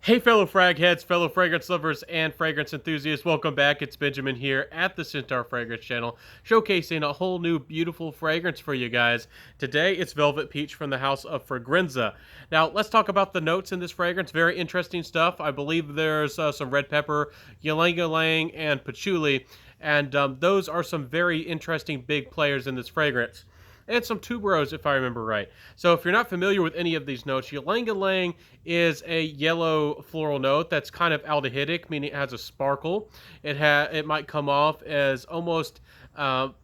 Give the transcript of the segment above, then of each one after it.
Hey, fellow frag heads, fellow fragrance lovers, and fragrance enthusiasts, welcome back. It's Benjamin here at the Centaur Fragrance Channel, showcasing a whole new beautiful fragrance for you guys. Today, it's Velvet Peach from the house of Fragrenza. Now, let's talk about the notes in this fragrance. Very interesting stuff. I believe there's some red pepper, ylang ylang, and patchouli, and those are some very interesting big players in this fragrance and some tuberose, if I remember right. So if you're not familiar with any of these notes, ylang ylang is a yellow floral note that's kind of aldehydic, meaning it has a sparkle. It might come off as almost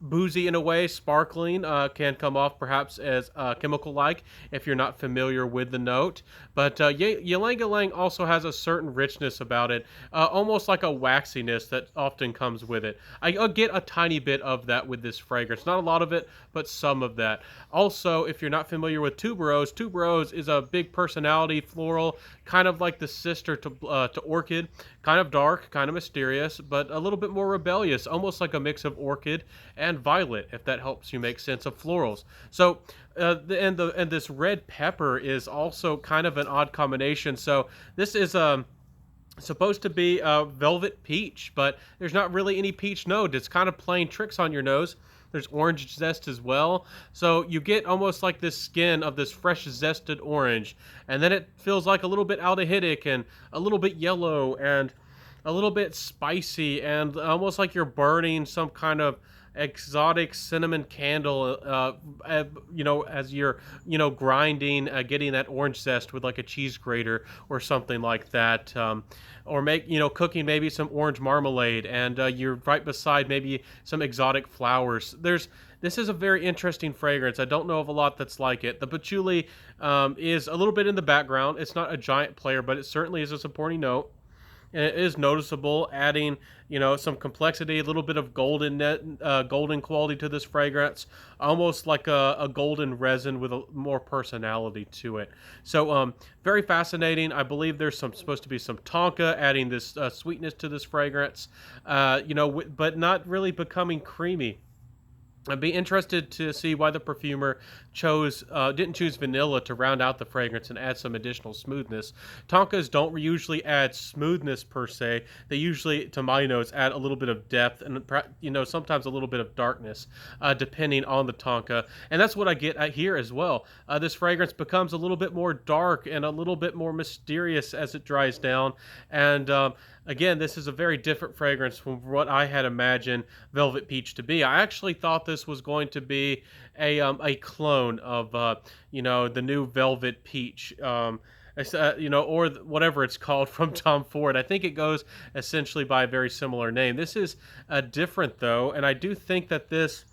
boozy in a way, sparkling, can come off perhaps as chemical-like if you're not familiar with the note. But ylang ylang also has a certain richness about it, almost like a waxiness that often comes with it. I'll get a tiny bit of that with this fragrance. Not a lot of it, but some of that. Also, if you're not familiar with tuberose, tuberose is a big personality floral, kind of like the sister to orchid, kind of dark, kind of mysterious, but a little bit more rebellious, almost like a mix of orchid and violet, if that helps you make sense of florals. So, and this red pepper is also kind of an odd combination. So this is supposed to be a velvet peach, but there's not really any peach note. It's kind of playing tricks on your nose. There's orange zest as well. So you get almost like this skin of this fresh zested orange. And then it feels like a little bit aldehydic and a little bit yellow and a little bit spicy and almost like you're burning some kind of exotic cinnamon candle, as you're, grinding, getting that orange zest with like a cheese grater or something like that. Or cooking maybe some orange marmalade and you're right beside maybe some exotic flowers. This is a very interesting fragrance. I don't know of a lot that's like it. The patchouli is a little bit in the background. It's not a giant player, but it certainly is a supporting note. And it is noticeable, adding some complexity, a little bit of golden quality to this fragrance, almost like a golden resin with a more personality to it. So very fascinating. I believe there's supposed to be some tonka adding this sweetness to this fragrance, but not really becoming creamy. I'd be interested to see why the perfumer didn't choose vanilla to round out the fragrance and add some additional smoothness. Tonkas don't usually add smoothness per se. They usually, to my nose, add a little bit of depth and sometimes a little bit of darkness, depending on the tonka. And that's what I get here as well. This fragrance becomes a little bit more dark and a little bit more mysterious as it dries down. And again, this is a very different fragrance from what I had imagined Velvet Peach to be. I actually thought this was going to be a clone of the new Velvet Peach. Or whatever it's called from Tom Ford. I think it goes essentially by a very similar name. This is different though, and I do think that this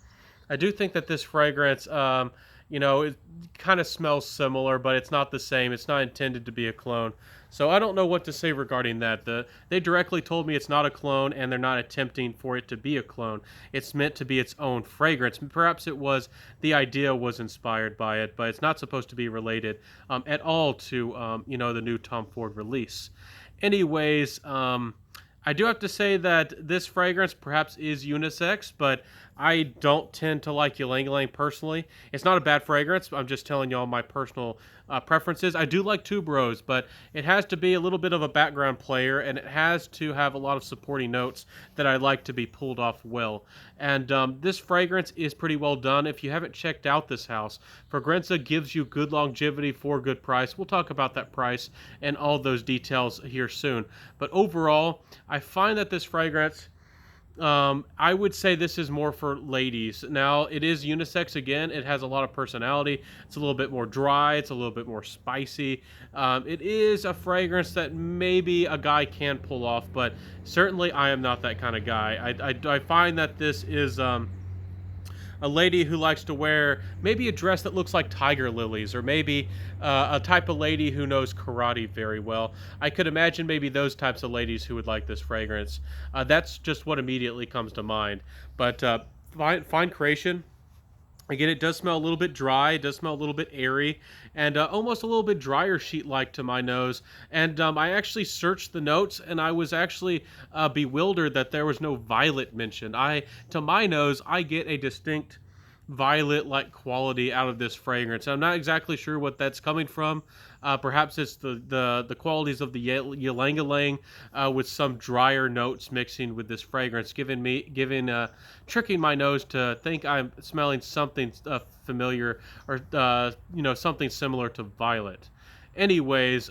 fragrance, it kind of smells similar, but it's not the same. It's not intended to be a clone. So I don't know what to say regarding that. They directly told me it's not a clone, and they're not attempting for it to be a clone. It's meant to be its own fragrance. Perhaps the idea was inspired by it, but it's not supposed to be related at all to, the new Tom Ford release. Anyways, I do have to say that this fragrance perhaps is unisex, but I don't tend to like ylang ylang personally. It's not a bad fragrance. I'm just telling y'all my personal preferences. I do like tuberose, but it has to be a little bit of a background player, and it has to have a lot of supporting notes that I like to be pulled off well. And this fragrance is pretty well done. If you haven't checked out this house, Fragrenza gives you good longevity for a good price. We'll talk about that price and all those details here soon. But overall, I find that this fragrance, I would say this is more for ladies. Now, it is unisex again. It has a lot of personality. It's a little bit more dry. It's a little bit more spicy. It is a fragrance that maybe a guy can pull off, but certainly I am not that kind of guy. I find that this is a lady who likes to wear maybe a dress that looks like tiger lilies, or maybe a type of lady who knows karate very well. I could imagine maybe those types of ladies who would like this fragrance. That's just what immediately comes to mind. But fine creation. Again, it does smell a little bit dry. It does smell a little bit airy, and almost a little bit dryer sheet-like to my nose. And I actually searched the notes, and I was actually bewildered that there was no violet mentioned. To my nose, I get a distinct violet-like quality out of this fragrance. I'm not exactly sure what that's coming from. Perhaps it's the qualities of the ylang ylang with some drier notes mixing with this fragrance, tricking my nose to think I'm smelling something familiar, or something similar to violet. Anyways,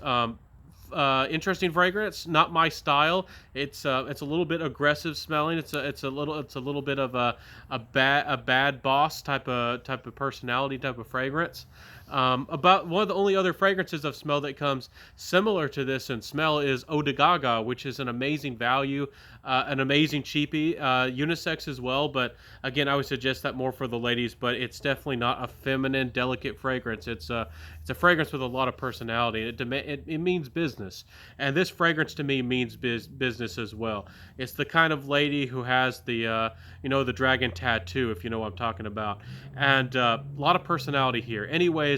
interesting fragrance. Not my style. It's a little bit aggressive smelling. It's a little bit of a bad boss type of personality type of fragrance. About one of the only other fragrances I've smelled that comes similar to this in smell is Eau de Gaga, which is an amazing value, an amazing cheapie, unisex as well. But again, I would suggest that more for the ladies. But it's definitely not a feminine, delicate fragrance. It's a fragrance with a lot of personality. It means business, and this fragrance to me means business as well. It's the kind of lady who has the dragon tattoo, if you know what I'm talking about, and a lot of personality here. Anyways,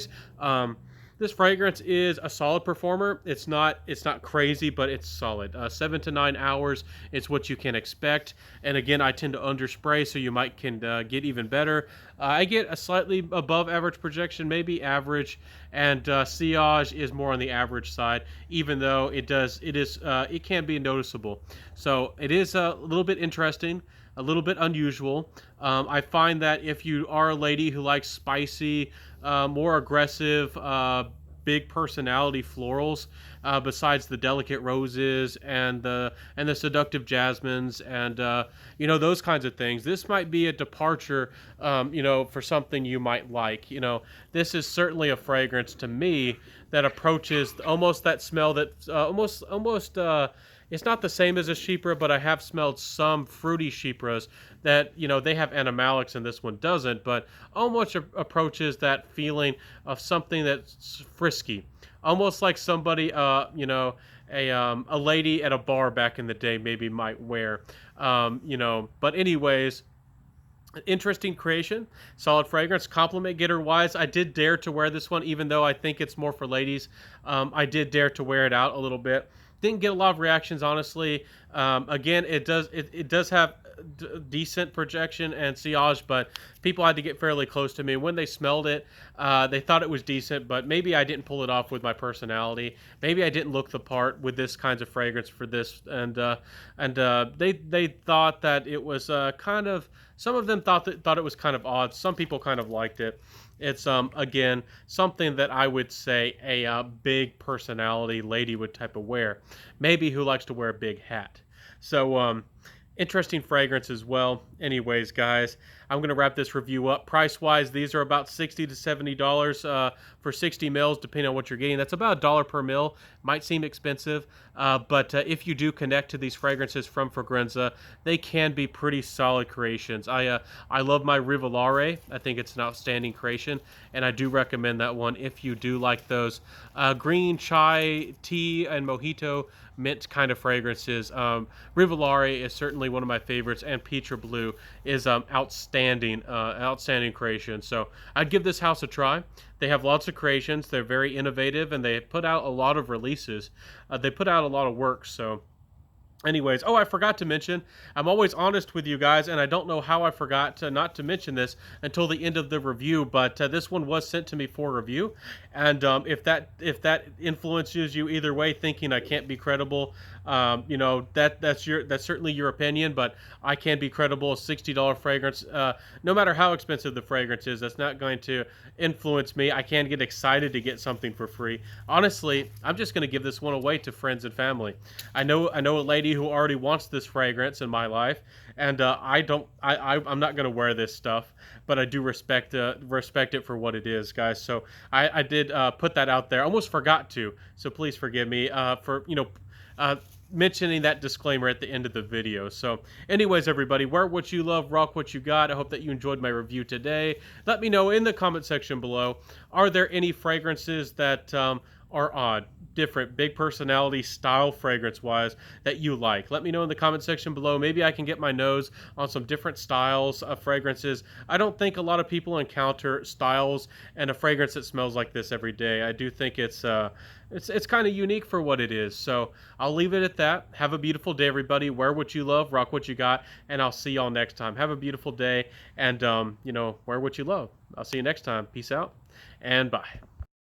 this fragrance is a solid performer. It's not crazy, but it's solid. 7 to 9 hours. It's what you can expect. And again, I tend to underspray, so you might can get even better. I get a slightly above average projection, maybe average, and sillage is more on the average side. Even though it can be noticeable. So it is a little bit interesting, a little bit unusual. I find that if you are a lady who likes spicy, more aggressive, big personality florals, besides the delicate roses and the seductive jasmines and those kinds of things, this might be a departure, for something you might like. This is certainly a fragrance to me that approaches almost that smell that almost. It's not the same as a chypre, but I have smelled some fruity chypres that, they have animalics and this one doesn't, but almost approaches that feeling of something that's frisky. Almost like somebody, a lady at a bar back in the day maybe might wear. But anyways, interesting creation, solid fragrance. Compliment getter wise, I did dare to wear this one, even though I think it's more for ladies. I did dare to wear it out a little bit. Didn't get a lot of reactions, honestly. Again, it does have decent projection and sillage, but people had to get fairly close to me. When they smelled it, they thought it was decent, but maybe I didn't pull it off with my personality. Maybe I didn't look the part with this kinds of fragrance for this, and they thought that it was kind of. Some of them thought it was kind of odd. Some people kind of liked it. It's again something that I would say a big personality lady would type of wear, maybe who likes to wear a big hat. So interesting fragrance as well. Anyways, guys, I'm gonna wrap this review up. Price wise, these are about $60 to $70 for 60 mils, depending on what you're getting. That's about $1 per mil. Might seem expensive, but if you do connect to these fragrances from Fragrenza, they can be pretty solid creations. I love my Rivolare. I think it's an outstanding creation, and I do recommend that one if you do like those green chai tea and mojito mint kind of fragrances. Rivolare is certainly one of my favorites, and Peach or Blue is outstanding creation. So I'd give this house a try. They have lots of creations. They're very innovative, and they put out a lot of releases. They put out a lot of work. So anyways, I forgot to mention, I'm always honest with you guys, and I don't know how I forgot not to mention this until the end of the review, but this one was sent to me for review, and if that influences you either way, thinking I can't be credible, that's certainly your opinion, but I can be credible. A $60 fragrance, no matter how expensive the fragrance is, that's not going to influence me. I can get excited to get something for free. Honestly, I'm just going to give this one away to friends and family. I know a lady who already wants this fragrance in my life, and I'm not going to wear this stuff, but I do respect it for what it is, guys. So I did put that out there. Almost forgot to, so please forgive me for mentioning that disclaimer at the end of the video. So anyways, everybody, wear what you love, rock what you got. I hope that you enjoyed my review today. Let me know in the comment section below, are there any fragrances that are odd, different, big personality style fragrance wise that you like? Let me know in the comment section below. Maybe I can get my nose on some different styles of fragrances. I don't think a lot of people encounter styles and a fragrance that smells like this every day. I do think it's kind of unique for what it is. So I'll leave it at that. Have a beautiful day, everybody. Wear what you love, rock what you got, and I'll see y'all next time. Have a beautiful day, and wear what you love. I'll see you next time. Peace out, and bye.